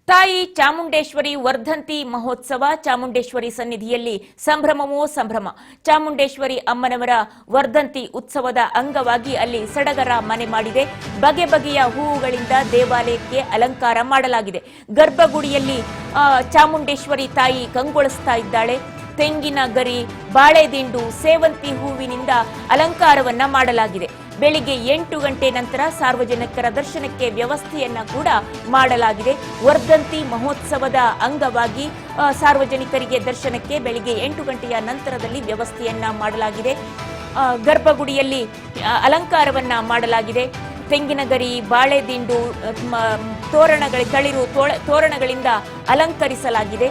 ತಾಯಿ ಚಾಮುಂಡೇಶ್ವರಿ ವರ್ಧಂತಿ ಮಹೋತ್ಸವ ಚಾಮುಂಡೇಶ್ವರಿ ಸನ್ನಿಧಿಯಲ್ಲಿ ಸಂಭ್ರಮವೋ ಸಂಭ್ರಮ. ಚಾಮುಂಡೇಶ್ವರಿ ಅಮ್ಮನವರ ವರ್ಧಂತಿ ಉತ್ಸವದ ಅಂಗವಾಗಿ ಅಲ್ಲಿ ಸಡಗರ ಮನೆ ಮಾಡಿದೆ. ಬಗೆ ಬಗೆಯ ಹೂವುಗಳಿಂದ ದೇವಾಲಯಕ್ಕೆ ಅಲಂಕಾರ ಮಾಡಲಾಗಿದೆ. ಗರ್ಭಗುಡಿಯಲ್ಲಿ ಚಾಮುಂಡೇಶ್ವರಿ ತಾಯಿ ಕಂಗೊಳಿಸ್ತಾ ಇದ್ದಾಳೆ. ತೆಂಗಿನ ಗರಿ, ಬಾಳೆದಿಂಡು, ಸೇವಂತಿ ಹೂವಿನಿಂದ ಅಲಂಕಾರವನ್ನ ಮಾಡಲಾಗಿದೆ. ಬೆಳಿಗ್ಗೆ 8 ಗಂಟೆ ನಂತರ ಸಾರ್ವಜನಿಕರ ದರ್ಶನಕ್ಕೆ ವ್ಯವಸ್ಥೆಯನ್ನ ಕೂಡ ಮಾಡಲಾಗಿದೆ. ವರ್ಧಂತಿ ಮಹೋತ್ಸವದ ಅಂಗವಾಗಿ ಸಾರ್ವಜನಿಕರಿಗೆ ದರ್ಶನಕ್ಕೆ ಬೆಳಿಗ್ಗೆ 8 ಗಂಟೆಯ ನಂತರದಲ್ಲಿ ವ್ಯವಸ್ಥೆಯನ್ನ ಮಾಡಲಾಗಿದೆ. ಗರ್ಭಗುಡಿಯಲ್ಲಿ ಅಲಂಕಾರವನ್ನ ಮಾಡಲಾಗಿದೆ. ತೆಂಗಿನ ಗರಿ, ಬಾಳೆದಿಂಡು, ತೋರಣಗಳಿಂದ ಅಲಂಕರಿಸಲಾಗಿದೆ.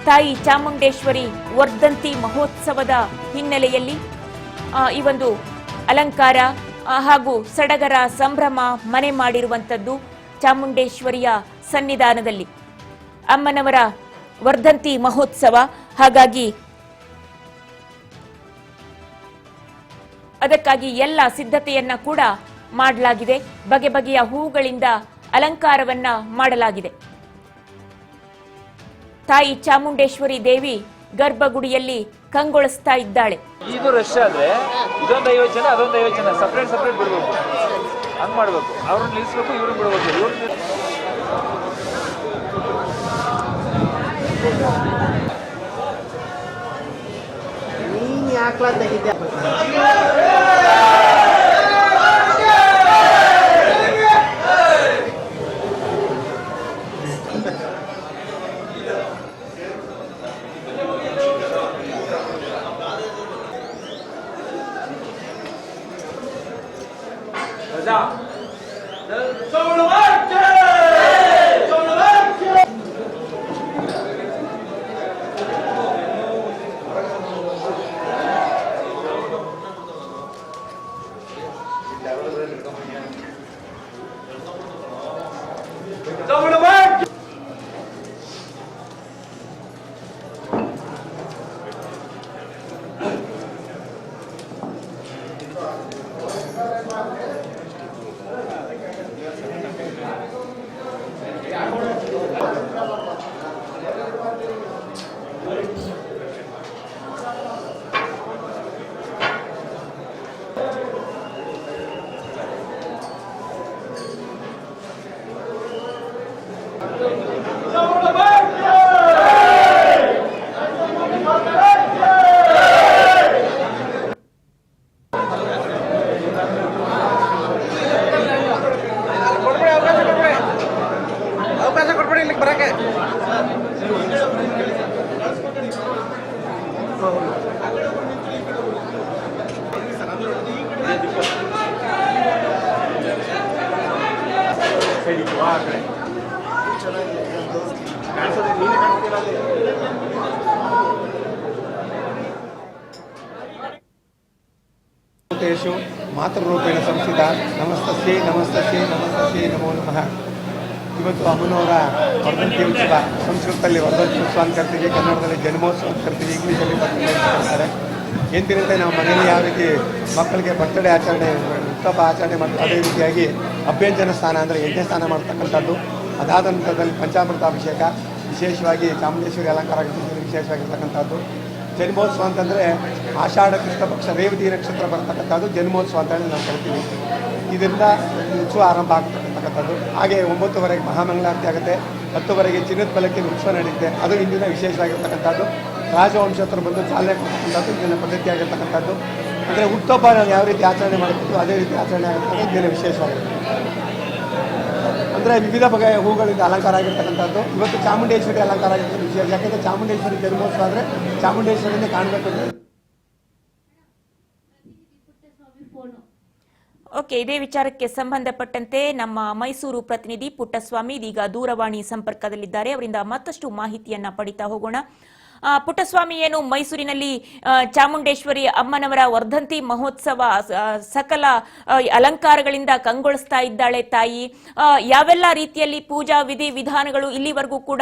ತಾಯಿ ಚಾಮುಂಡೇಶ್ವರಿ ವರ್ಧಂತಿ ಮಹೋತ್ಸವದ ಹಿನ್ನೆಲೆಯಲ್ಲಿ ಈ ಒಂದು ಅಲಂಕಾರ ಹಾಗೂ ಸಡಗರ ಸಂಭ್ರಮ ಮನೆ ಮಾಡಿರುವಂಥದ್ದು ಚಾಮುಂಡೇಶ್ವರಿಯ ಸನ್ನಿಧಾನದಲ್ಲಿ ಅಮ್ಮನವರ ವರ್ಧಂತಿ ಮಹೋತ್ಸವ. ಹಾಗಾಗಿ ಅದಕ್ಕಾಗಿ ಎಲ್ಲ ಸಿದ್ಧತೆಯನ್ನ ಕೂಡ ಮಾಡಲಾಗಿದೆ. ಬಗೆ ಬಗೆಯ ಹೂಗಳಿಂದ ಅಲಂಕಾರವನ್ನ ಮಾಡಲಾಗಿದೆ. ತಾಯಿ ಚಾಮುಂಡೇಶ್ವರಿ ದೇವಿ ಗರ್ಭಗುಡಿಯಲ್ಲಿ ಕಂಗೊಳಿಸ್ತಾ ಇದ್ದಾಳೆ. ಇದು ರಶ್ ಆದ್ರೆ ಇದೊಂದು 50 ಜನ ಅದೊಂದು 50 ಜನ ಸಪ್ರೇಟ್ ಬಿಡ್ಬೇಕು, ಹಂಗ್ ಮಾಡ್ಬೇಕು. ಅವ್ರನ್ನ ನಿಲ್ಲಿಸ್ಬೇಕು, ಇವ್ರನ್ನ ಬಿಡ್ಬೇಕು. ನೀನ್ ಯಾಕ್ಲ ತೆಗಿದ್ಯಾ? ಮಾತೃರೂಪೇಣ ಸಂಸ್ಥಿತ ನಮಸ್ತಸ್ಯೈ ನಮಸ್ತಸ್ಯೈ ನಮಸ್ತಸ್ಯೈ ನಮೋ ನಮಃ. ಇವತ್ತು ಅಮ್ಮನವರ ವರ್ಧಂತಿ ಉತ್ಸವ, ಸಂಸ್ಕೃತದಲ್ಲಿ ವರ್ಧಂತಿ ಉತ್ಸವ ಅಂತ ಕರ್ತೀವಿ, ಕನ್ನಡದಲ್ಲಿ ಜನ್ಮೋತ್ಸವ ಅಂತ ಕರ್ತೀವಿ, ಇಂಗ್ಲೀಷಲ್ಲಿ ಬರ್ತ್ಡೇ ಅಂತ ಕರ್ತಾರೆ. ಎಂತಿರುತ್ತೆ ನಾವು ಮನೆಯಲ್ಲಿ ಯಾವ ರೀತಿ ಮಕ್ಕಳಿಗೆ ಬರ್ತ್ಡೇ ಆಚರಣೆ, ಹುಟ್ಟುಹಬ್ಬ ಆಚರಣೆ ಮಾಡ್ತೀವಿ, ಅದೇ ರೀತಿಯಾಗಿ ಅಭ್ಯಂಜನ ಸ್ನಾನ ಅಂದರೆ ಯಜ್ಞ ಸ್ನಾನ ಮಾಡ್ತಕ್ಕಂಥದ್ದು. ಅದಾದ ನಂತರದಲ್ಲಿ ಪಂಚಾಮೃತಾಭಿಷೇಕ, ವಿಶೇಷವಾಗಿ ಚಾಮುಂಡೇಶ್ವರಿ ಅಲಂಕಾರ ವಿಶೇಷವಾಗಿರ್ತಕ್ಕಂಥದ್ದು. ಜನ್ಮೋತ್ಸವ ಅಂತಂದರೆ ಆಷಾಢ ಕೃಷ್ಣ ಪಕ್ಷ ರೇವತಿ ನಕ್ಷತ್ರ ಬರ್ತಕ್ಕಂಥದ್ದು ಜನ್ಮೋತ್ಸವ ಅಂತೇಳಿ ನಾವು ಕರಿತೀವಿ. ಇದರಿಂದ ಉತ್ಸವ ಆರಂಭ ಆಗ್ತಕ್ಕಂಥದ್ದು. ಹಾಗೆ 9:00ವರೆಗೆ ಮಹಾಮಂಗಳಾರತಿ ಆಗುತ್ತೆ. 10:00ವರೆಗೆ ಚಿನ್ನದ ಬಲಕ್ಕೆ ಉತ್ಸವ ನಡೆಯುತ್ತೆ. ಅದು ಇಂದಿನ ವಿಶೇಷವಾಗಿರ್ತಕ್ಕಂಥದ್ದು. ರಾಜವಂಶಸ್ಥರು ಬಂದು ಚಾಲನೆ ಕೊಡ್ತಕ್ಕಂಥದ್ದು ಇಂದಿನ ಪದ್ಧತಿ ಆಗಿರ್ತಕ್ಕಂಥದ್ದು. ಅಂದರೆ ಹುಟ್ಟುಹಬ್ಬ ನಾವು ಯಾವ ರೀತಿ ಆಚರಣೆ ಮಾಡುತ್ತಿದ್ದು ಅದೇ ರೀತಿ ಆಚರಣೆ ಆಗಿರ್ತಕ್ಕಂಥ ಇಂದಿನ ವಿಶೇಷವಾಗಿದೆ. ಅಂದರೆ ವಿವಿಧ ಬಗೆಯ ಹೂಗಳಿಂದ ಅಲಂಕಾರ ಆಗಿರ್ತಕ್ಕಂಥದ್ದು. ಇವತ್ತು ಚಾಮುಂಡೇಶ್ವರಿ ಅಲಂಕಾರ ಆಗಿರ್ತಕ್ಕಂಥ ವಿಶೇಷ. ಯಾಕೆಂದರೆ ಚಾಮುಂಡೇಶ್ವರಿ ಜನ್ಮೋತ್ಸವ ಅಂದರೆ ಚಾಮುಂಡೇಶ್ವರಿಯಿಂದ ಕಾಣಬೇಕು. ಓಕೆ, ಇದೇ ವಿಚಾರಕ್ಕೆ ಸಂಬಂಧಪಟ್ಟಂತೆ ನಮ್ಮ ಮೈಸೂರು ಪ್ರತಿನಿಧಿ ಪುಟ್ಟಸ್ವಾಮಿ ಇದೀಗ ದೂರವಾಣಿ ಸಂಪರ್ಕದಲ್ಲಿದ್ದಾರೆ. ಅವರಿಂದ ಮತ್ತಷ್ಟು ಮಾಹಿತಿಯನ್ನ ಪಡಿತಾ ಹೋಗೋಣ. ಪುಟ್ಟಸ್ವಾಮಿ, ಏನು ಮೈಸೂರಿನಲ್ಲಿ ಚಾಮುಂಡೇಶ್ವರಿ ಅಮ್ಮನವರ ವರ್ಧಂತಿ ಮಹೋತ್ಸವ ಸಕಲ ಅಲಂಕಾರಗಳಿಂದ ಕಂಗೊಳಿಸ್ತಾ ಇದ್ದಾಳೆ ತಾಯಿ. ಯಾವೆಲ್ಲ ರೀತಿಯಲ್ಲಿ ಪೂಜಾ ವಿಧಿ ವಿಧಾನಗಳು ಇಲ್ಲಿವರೆಗೂ ಕೂಡ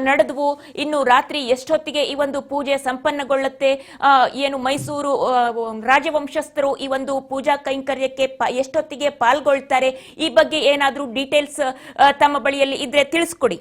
ನಡೆದವು, ಇನ್ನು ರಾತ್ರಿ ಎಷ್ಟೊತ್ತಿಗೆ ಈ ಒಂದು ಪೂಜೆ ಸಂಪನ್ನಗೊಳ್ಳುತ್ತೆ, ಏನು ಮೈಸೂರು ರಾಜವಂಶಸ್ಥರು ಈ ಒಂದು ಪೂಜಾ ಕೈಂಕರ್ಯಕ್ಕೆ ಎಷ್ಟೊತ್ತಿಗೆ ಪಾಲ್ಗೊಳ್ತಾರೆ, ಈ ಬಗ್ಗೆ ಏನಾದರೂ ಡೀಟೇಲ್ಸ್ ತಮ್ಮ ಬಳಿಯಲ್ಲಿ ಇದ್ರೆ ತಿಳಿಸ್ಕೊಡಿ.